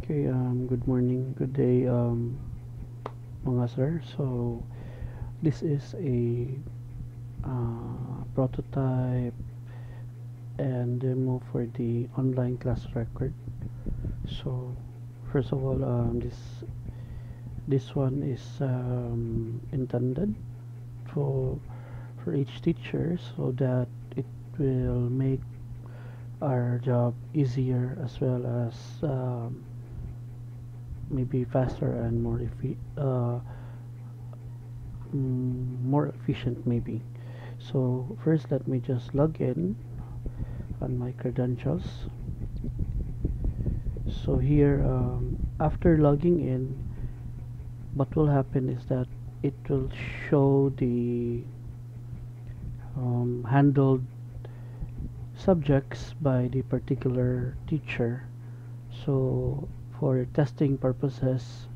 Okay, good morning, good day, mga sir. So, this is a prototype and demo for the online class record. So, first of all, this one is intended for each teacher so that it will make our job easier as well as maybe faster and more efficient maybe. So first let me just log in on my credentials. So here after logging in, what will happen is that it will show the handled subjects by the particular teacher. So for testing purposes,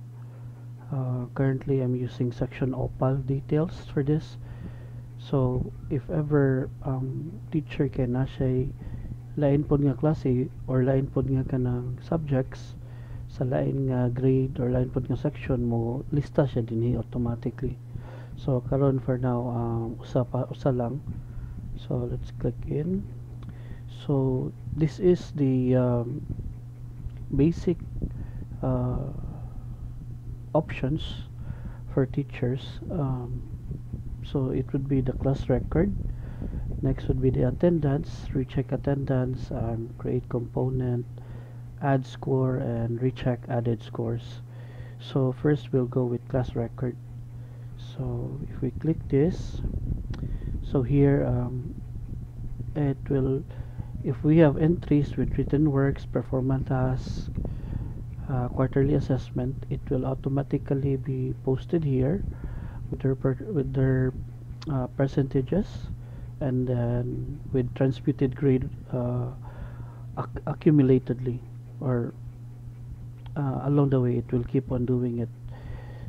currently I'm using section opal details for this. So if ever teacher can na siya lain pod nga klase or lain pod nga kanang subjects sa lain nga grade or lain pod nga section mo lista siya dinhi automatically. So karon for now usa lang. So let's click in. So this is the basic uh, options for teachers. So it would be the class record. Next would be the attendance, recheck attendance, create component, add score, and recheck added scores. So first we'll go with class record. So if we click this, so here it will, if we have entries with written works, performance tasks, quarterly assessment, it will automatically be posted here with their percentages, and then with transmuted grade accumulatedly, or along the way it will keep on doing it.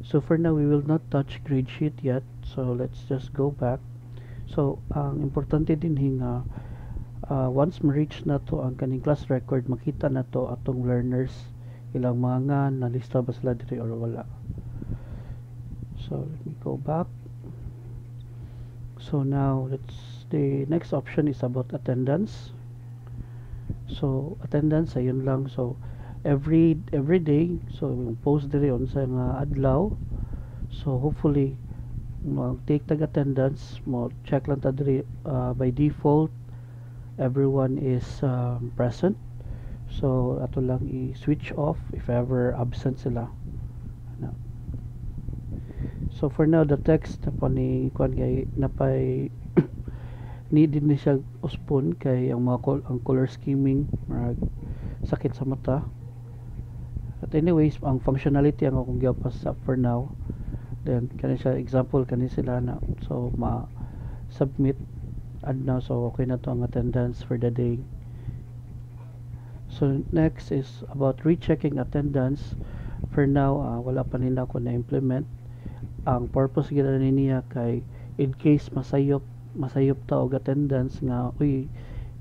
So for now we will not touch grade sheet yet, so let's just go back. So ang importante din hinga once ma-reach na to ang kaning class record, makita na to atong learners ilang mga nalista ba sila diri or wala. So let me go back. So now the next option is about attendance. So attendance ayun lang. So every day, so yung post diri on sa nga adlaw. So hopefully mag-take tag attendance mo, check lang ta diri by default everyone is present. So ato lang i-switch off if ever absent sila. So for now the text na po ni kuan kay napay needed ni siya uspon kay ang ang color scheming marag sakit sa mata. But anyways, ang functionality ang akong gipas for now. Then kani siya example kani sila na, so ma submit add now, so okay na to ang attendance for the day. So next is about rechecking attendance. For now wala pa nila ko na implement. Ang purpose gila niya kay in case masayop ta og attendance nga uy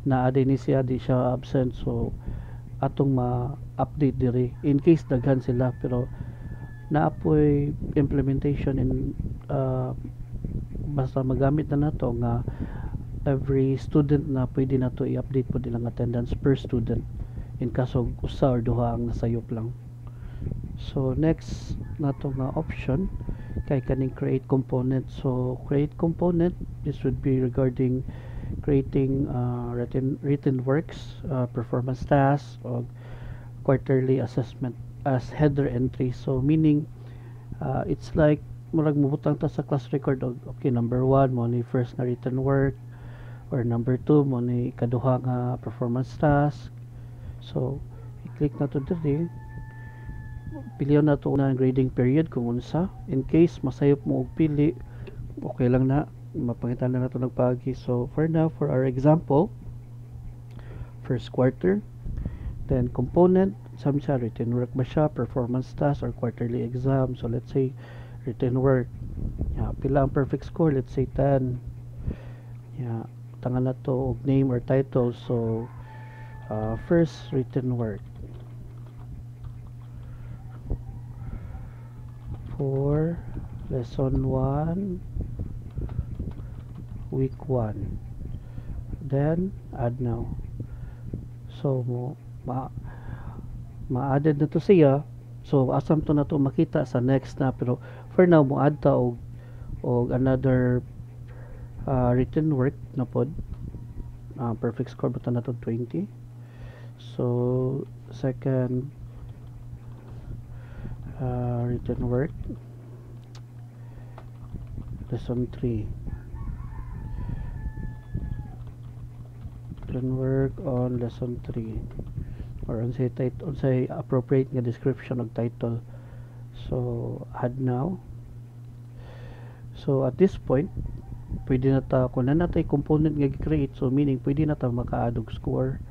naa din ni siya di siya absent, so atong ma-update diri in case daghan sila, pero naapoy implementation in basta magamit na nato nga every student na pwede na to i-update po nilang attendance per student in kaso usa or duha ang nasayop lang. So next nato nga option kay kaning create component. So create component, this would be regarding creating written works, performance tasks, or quarterly assessment as header entry. So meaning it's like murag mubutang ta sa class record og okay, number 1 mo ni first nga written work, or number 2 mo ni kaduha nga performance task. So i-click na to diri, piliyon na to na grading period kung unsa. In case masayop mo og pili, okay lang na, mapangitan na nato nagpagi. So for now, for our example, first quarter, then component, saan siya, written work ba siya, performance task, or quarterly exam. So let's say written work, pila ang perfect score, let's say 10. Tangan na to og name or title. So first written work. for lesson 1 week 1, then add now. So ma-added na to siya. So asam to na to makita sa next na, pero for now mo add ta og another written work na pod. Perfect score button na to 20. So second written work, lesson 3, written work on lesson 3, or unsay title, unsay appropriate nga description of title. So add now. So at this point pwede na ta, kung na natay component nga gi-create, so meaning pwede na ta maka-add og score.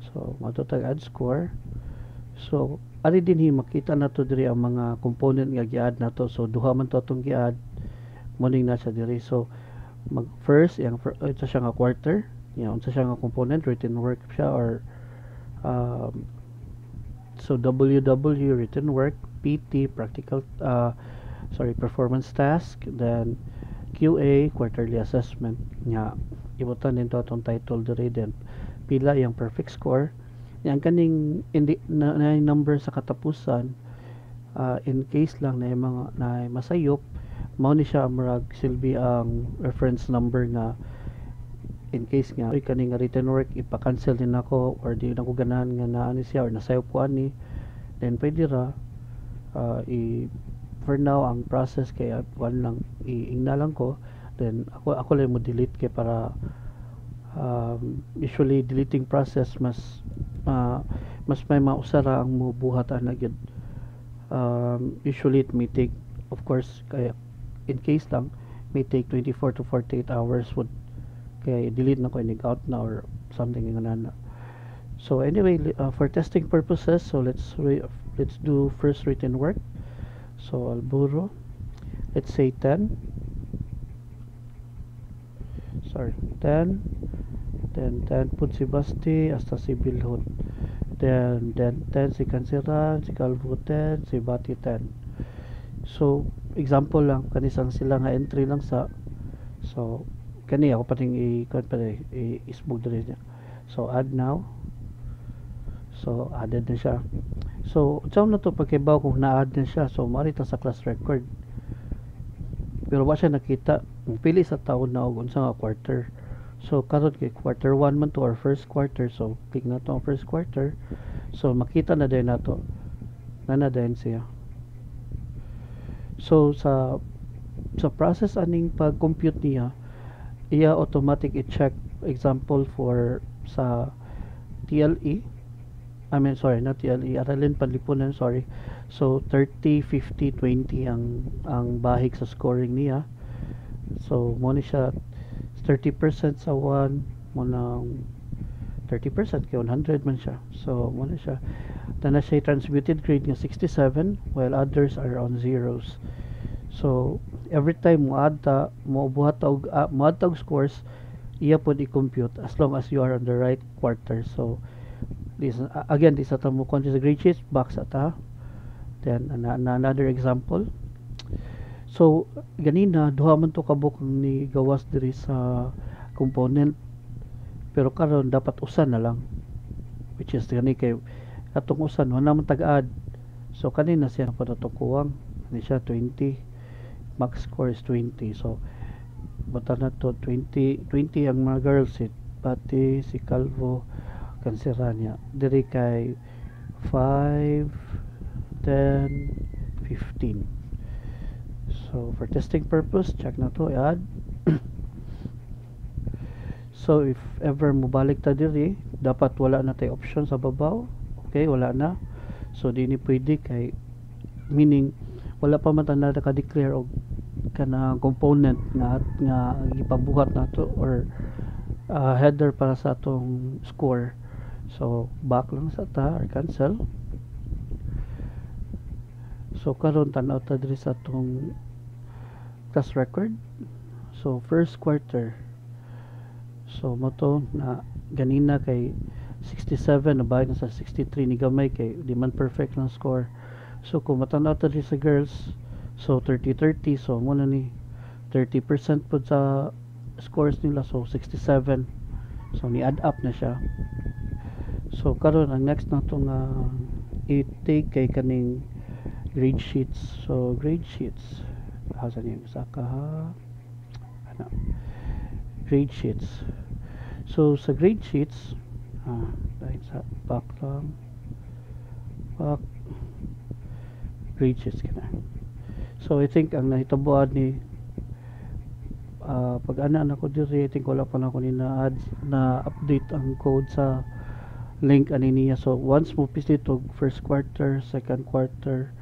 So matutag add score. So ari dinhi makita nato diri ang mga component nga gi-add nato. So duha man to atong gi-add, morning na siya diri. So mag first yang ito siya nga quarter, yan unsa siya nga component, written work siya, or so WW written work, PT practical performance task, then QA quarterly assessment. Nya ibutan nito atong title diri, then pila yung perfect score. Yang kaning na number sa katapusan, in case lang na mga na masayop, mao ni siya murag silbi ang reference number nga in case nga kaning written work ipa-cancel din ako, or di na ko ganahan nga naani siya or nasayop ko ani, then pwede ra for now ang process kay one lang iingna lang ko, then ako lang mo delete kay para usually deleting process mas may mausara ang mubuhatan na gyud. Usually it may take, of course, kaya in case lang may take 24 to 48 hours would kaya delete na ko, inig out na or something nga na. So anyway, for testing purposes, so let's do first written work. So Alburo, let's say 10, then 10 put si Basti hasta si Bilhon, then 10 si Kansiran, si Calvo 10, si Bati 10. So example lang kanisang sila nga entry lang sa, so kani ako pating i-smooth diri niya. So add now. So added na siya. So unsa na to pagkibaw kung na-add na siya, so marita sa class record, pero wa siya nakita pili sa taon na og unsa nga quarter. So karon kay quarter 1 man to, or first quarter, so click na to ang first quarter. So makita na din nato na din siya. So sa process aning pag-compute niya, iya automatic i-check. Example for sa TLE, I mean sorry, not TLE, Aralin Panlipunan, sorry. So 30, 50, 20 ang bahig sa scoring niya. So mo ni siya 30% sa 1, mo nang 30% kay 100 man siya. So mo na siya na siya transmuted grade nga 67, while others are on zeros. So every time mo add ta, mo buhat og scores, iya pod i-compute as long as you are on the right quarter. So this again, this ata mo konti sa grade sheet box ata. Then another example. So ganina duha man to kabuk ni gawas diri sa component, pero karon dapat usan na lang, which is gani kay atong usan wala man tag-add. So kanina siya pa to kuwang ni siya 20, max score is 20. So bata na to 20 ang mga girls, pati si Calvo Cansirania diri kay 5, 10, 15. So for testing purpose, check na to, add. So if ever mubalik ta diri, dapat wala na tay option sa babaw. Okay, wala na. So di ni pwede kay, meaning wala pa man ta naka-declare og kana component nga ipabuhat nato, or header para sa atong score. So back lang sa ta or cancel. So karon tan-aw ta diri sa atong class record. So first quarter, so mo to na ganina kay 67, nabayad na sa 63, ni gamay kay di man perfect lang score. So kung matanaw ta diri sa girls, So 30-30, so mo na ni 30% po sa scores nila, so 67. So ni add up na siya. So karon ang next natong i-take kay kaning grade sheets. So grade sheets, hasa niyo sa ka ano, grade sheets. So sa grade sheets, dahil sa back lang, back grade sheets kana. So I think ang nahitabuan ni pag ana ko diri, I think wala pa na ko ni na add na update ang code sa link ani niya. So once mo pisit og first quarter, second quarter,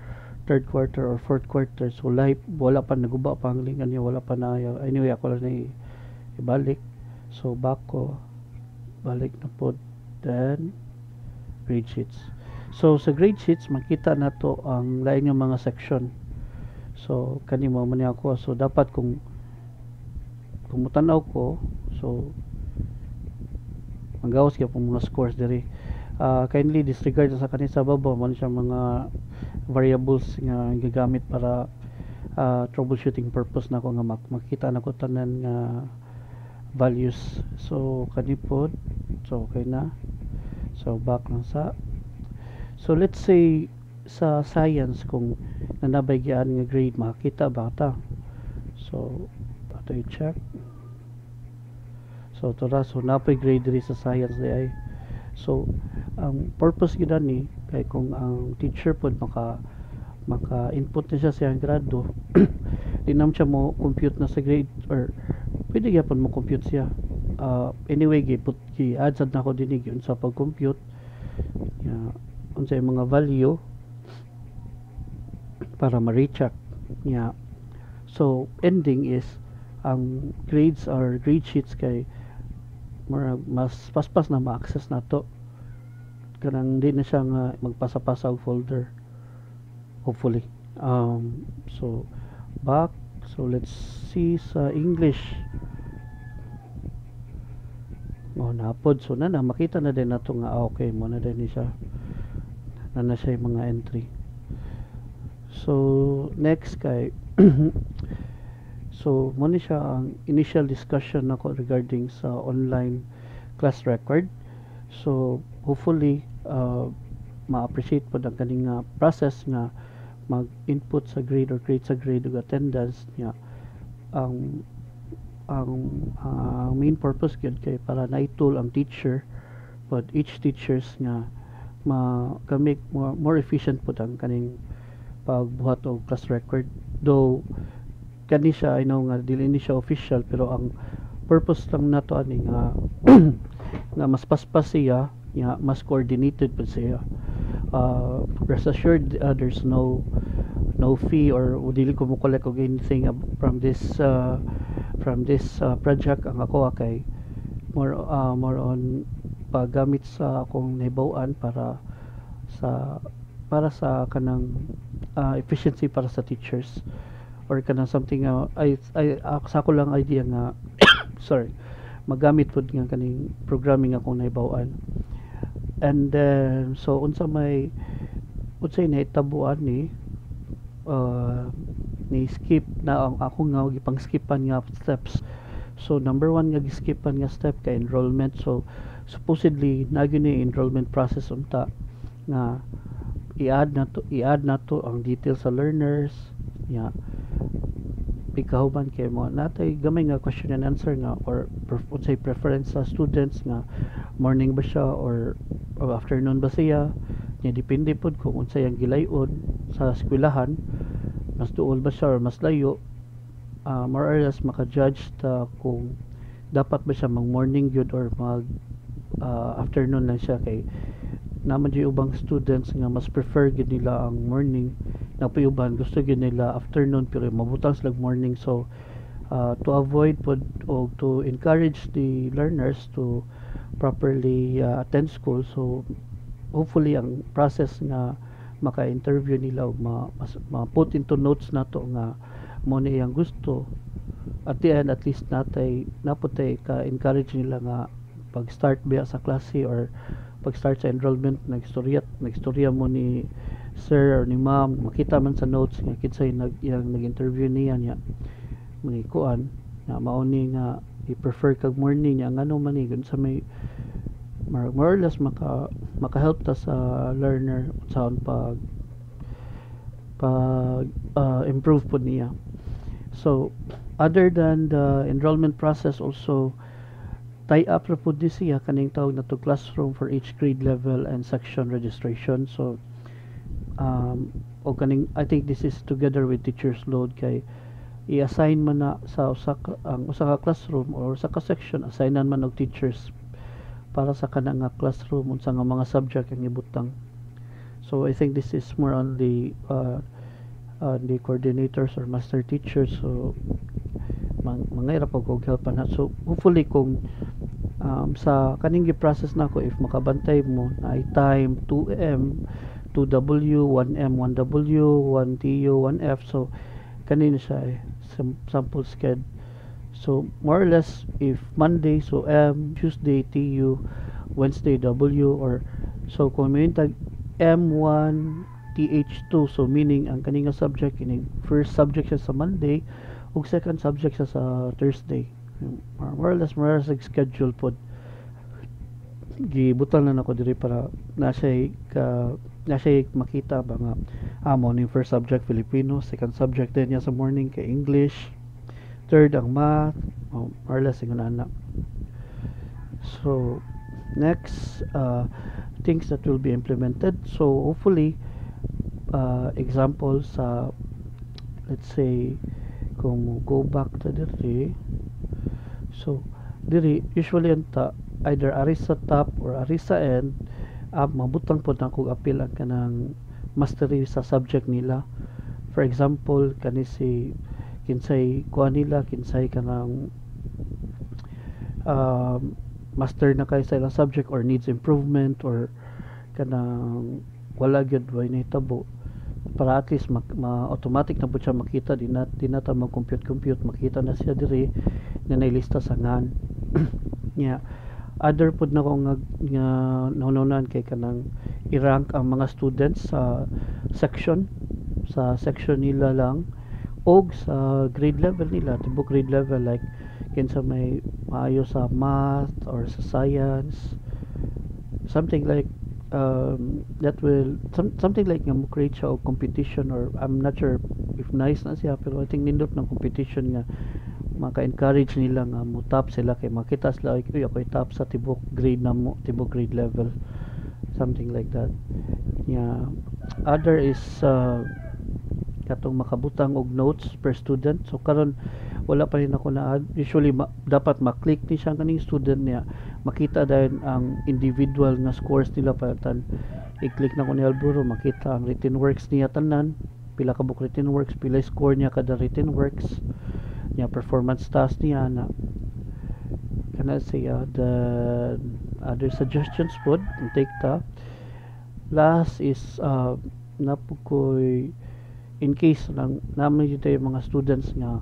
third quarter or fourth quarter, so live wala pa naguba pa ang link niya, wala pa na anyway ako lang ni ibalik. So back ko, balik na po, then grade sheets. So sa grade sheets makita na to ang lain nga mga section. So kani mo man ako, so dapat kung mutanaw ko, so manggawas kaya pong mga scores diri. Kindly disregard sa kanin sa baba man siya mga variables nga gagamit para troubleshooting purpose na ko nga makita na ko tanan nga values. So kani pod, so okay na. So back lang sa, so let's say sa science kung nanabay gyaan nga grade, makita ba ta? So ato i-check. So tora, so napay grade diri sa science di ay. So ang purpose gyud ni kay kung ang teacher pod maka input na siya sa iyang grado, di naman siya mo compute na sa grade, or pwede gyapon mo compute siya. Anyway gi-add sad na ko dinig yun sa pag-compute unsay mga value para ma-recheck niya. So ending is ang grades or grade sheets kay mas paspas na ma-access na to, kanang di na siya nga magpasa-pasa og folder, hopefully. So back, so let's see sa English. Napod, so na makita na din nato nga okay mo na din siya, na siya yung mga entry. So next kay so mo ni siya ang initial discussion nako regarding sa online class record. So hopefully ma-appreciate po ang kaning process nga mag-input sa grade or create sa grade ug attendance niya. Ang main purpose gyud kay para na-tool ang teacher, but each teachers nga ma-make more efficient po ang kaning pagbuhat og class record. Though kani siya, I know nga dili ni siya official, pero ang purpose lang nato ani nga nga mas paspas siya, nga mas coordinated pa siya. Rest assured, there's no fee or dili ko mo collect og anything from this project. Ang ako kay more on paggamit sa akong nahibaw-an para sa kanang efficiency para sa teachers, or kanang something sa ko lang idea nga sorry, magamit pod nga kaning programming akong nahibaw-an. And then so unsay nahitabuan ni skip na ang ako nga gipang skipan nga steps. So number 1 nga giskipan nga step kay enrollment. So supposedly nagyo enrollment process unta nga i-add na to ang details sa learners nya. Pikahuban kay mo natay gamay nga question and answer nga, or unsay preference sa students nga morning ba siya or afternoon ba siya, nya depende pod kung unsay ang gilayon sa eskwelahan, mas duol ba siya or mas layo. More or less maka-judge ta kung dapat ba siya mag morning gyud or mag afternoon lang siya. Kay naman yung ubang students nga mas prefer gyud nila ang morning, napayuban gusto gyud nila afternoon pero mabutang sila morning. So to avoid pod o to encourage the learners to properly attend school, so hopefully ang process nga maka-interview nila o ma-put into notes nato nga mo na iyang gusto, at the end at least naputay ka-encourage nila nga pag-start biya sa klase or pag-start sa enrollment nagstorya mo ni sir or ni ma'am, makita man sa notes nga kinsay nag-interview niya niya mga kuan na mauni nga i-prefer kag morning niya ngano man ni sa may more or less maka-help ta sa learner sa pag improve po niya. So other than the enrollment process, also tie up ra po this siya kaning tawag na to classroom for each grade level and section registration. So o kaning I think this is together with teachers load kay i-assign man na sa ang usa ka classroom or usa ka section, assignan man og teachers para sa kanang nga classroom unsa nga mga subject ang ibutang. So I think this is more on the coordinators or master teachers. So mangayra pag og help na. So hopefully kung sa kaning gi-process nako, if makabantay mo na ay time 2M 2W 1M 1W 1TU 1F, so kanina siya sample sched. So more or less if Monday so M, Tuesday TU, Wednesday W, or so kung may tag M1 TH2, so meaning ang kaninga subject ini first subject siya sa Monday ug second subject siya sa Thursday. More or less schedule pod gibutan na nako diri para na siya makita ba nga amo ni first subject Filipino, second subject din niya sa morning kay English, third ang math, more or less ingon ana. So next things that will be implemented, so hopefully example sa let's say kung go back to diri, so diri usually anta either ari sa top or ari sa end mabutang po na kung appeal ang kanang mastery sa subject nila. For example kani si kinsay kuha nila kinsay kanang master na kay sa ilang subject or needs improvement or kanang wala gyud way nahitabo, para at least automatic na po siya makita, di na ta mag-compute makita na siya diri na nailista sa ngan. Yeah. Other pod na ko nga nahunanan kay kanang i-rank ang mga students sa section nila lang og sa grade level nila, tibok grade level, like kinsa may maayo sa math or sa science, something like that will something like nga mo create siya og competition, or I'm not sure if nice na siya, pero I think nindot ng competition nga maka-encourage nila nga mo top sila kay makita sila uy ako'y top sa tibok grade na mo, tibok grade level, something like that. Yeah. Other is katong makabutang og notes per student. So karon wala pa rin ako na usually dapat maklik ni siya kaning student niya, makita dahil ang individual nga scores nila, patan i-click na ko ni Alburo makita ang written works niya tanan, pila ka book written works, pila score niya kada written works niya, performance task niya na kana siya. The other suggestions pod take ta. Last is napukoy in case lang naman yun tayo mga students nga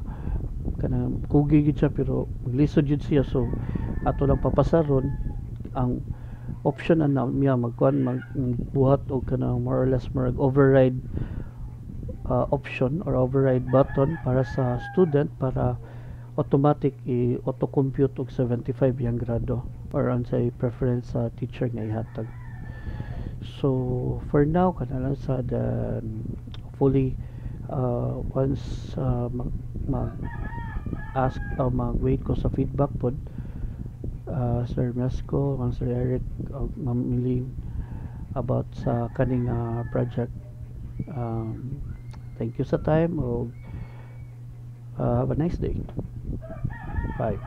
kana kugi gid siya pero maglisod yun siya, so ato lang papasaron ang option na niya magbuhat og kana more or less override option or override button para sa student para automatic auto compute og 75 yang grado or ang say preference sa teacher nga ihatag. So for now kana lang sa the fully once mag-ask mag-wait ko sa feedback pod Sir Mesco, Sir Eric, Ma'am Miling about sa kaning project. Thank you sa time o have a nice day. Bye.